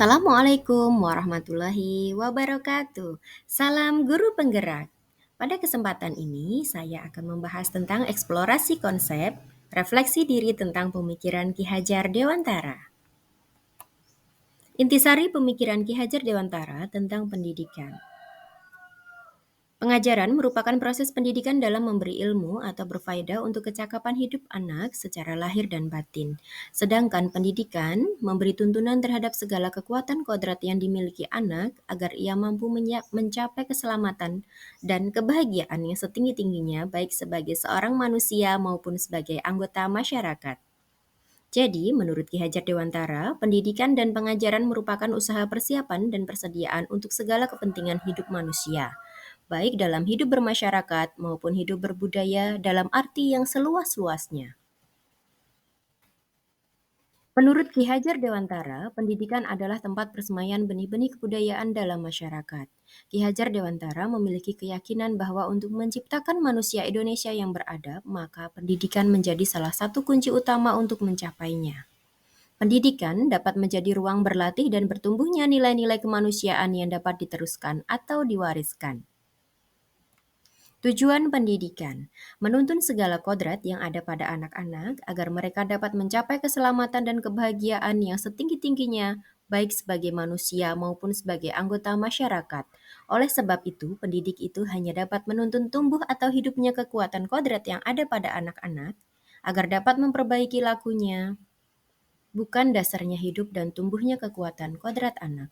Assalamualaikum warahmatullahi wabarakatuh. Salam guru penggerak. Pada kesempatan ini, saya akan membahas tentang eksplorasi konsep, refleksi diri tentang pemikiran Ki Hajar Dewantara. Intisari pemikiran Ki Hajar Dewantara tentang pendidikan. Pengajaran merupakan proses pendidikan dalam memberi ilmu atau berfaedah untuk kecakapan hidup anak secara lahir dan batin. Sedangkan pendidikan memberi tuntunan terhadap segala kekuatan kodrat yang dimiliki anak agar ia mampu mencapai keselamatan dan kebahagiaan yang setinggi-tingginya baik sebagai seorang manusia maupun sebagai anggota masyarakat. Jadi, menurut Ki Hajar Dewantara, pendidikan dan pengajaran merupakan usaha persiapan dan persediaan untuk segala kepentingan hidup manusia, baik dalam hidup bermasyarakat maupun hidup berbudaya dalam arti yang seluas-luasnya. Menurut Ki Hajar Dewantara, pendidikan adalah tempat persemaian benih-benih kebudayaan dalam masyarakat. Ki Hajar Dewantara memiliki keyakinan bahwa untuk menciptakan manusia Indonesia yang beradab, maka pendidikan menjadi salah satu kunci utama untuk mencapainya. Pendidikan dapat menjadi ruang berlatih dan bertumbuhnya nilai-nilai kemanusiaan yang dapat diteruskan atau diwariskan. Tujuan pendidikan, menuntun segala kodrat yang ada pada anak-anak agar mereka dapat mencapai keselamatan dan kebahagiaan yang setinggi-tingginya, baik sebagai manusia maupun sebagai anggota masyarakat. Oleh sebab itu, pendidik itu hanya dapat menuntun tumbuh atau hidupnya kekuatan kodrat yang ada pada anak-anak, agar dapat memperbaiki lakunya, bukan dasarnya hidup dan tumbuhnya kekuatan kodrat anak.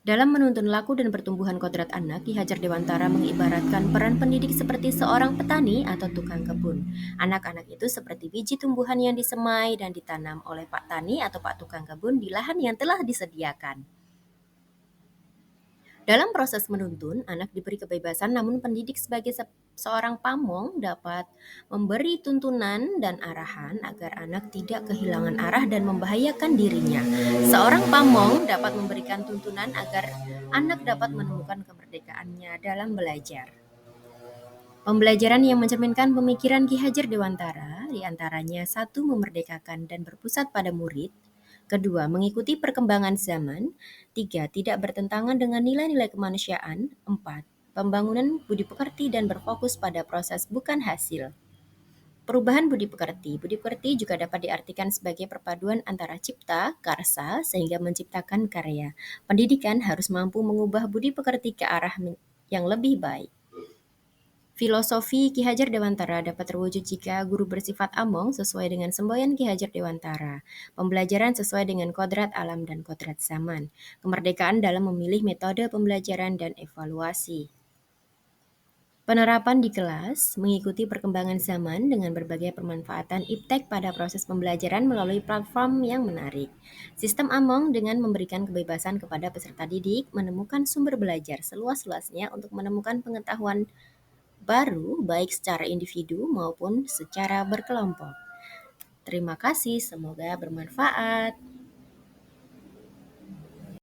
Dalam menuntun laku dan pertumbuhan kodrat anak, Ki Hajar Dewantara mengibaratkan peran pendidik seperti seorang petani atau tukang kebun. Anak-anak itu seperti biji tumbuhan yang disemai dan ditanam oleh Pak Tani atau Pak Tukang Kebun di lahan yang telah disediakan. Dalam proses menuntun, anak diberi kebebasan namun pendidik sebagai seorang pamong dapat memberi tuntunan dan arahan agar anak tidak kehilangan arah dan membahayakan dirinya. Seorang pamong dapat memberikan tuntunan agar anak dapat menemukan kemerdekaannya dalam belajar. Pembelajaran yang mencerminkan pemikiran Ki Hajar Dewantara diantaranya 1. Memerdekakan dan berpusat pada murid. 2. Mengikuti perkembangan zaman. 3. Tidak bertentangan dengan nilai-nilai kemanusiaan. 4. Pembangunan budi pekerti dan berfokus pada proses bukan hasil. Perubahan budi pekerti. Budi pekerti juga dapat diartikan sebagai perpaduan antara cipta, karsa, sehingga menciptakan karya. Pendidikan harus mampu mengubah budi pekerti ke arah yang lebih baik. Filosofi Ki Hajar Dewantara dapat terwujud jika guru bersifat among sesuai dengan semboyan Ki Hajar Dewantara, pembelajaran sesuai dengan kodrat alam dan kodrat zaman, kemerdekaan dalam memilih metode pembelajaran dan evaluasi. Penerapan di kelas mengikuti perkembangan zaman dengan berbagai permanfaatan iptek pada proses pembelajaran melalui platform yang menarik. Sistem Among dengan memberikan kebebasan kepada peserta didik menemukan sumber belajar seluas-luasnya untuk menemukan pengetahuan baru baik secara individu maupun secara berkelompok. Terima kasih, semoga bermanfaat.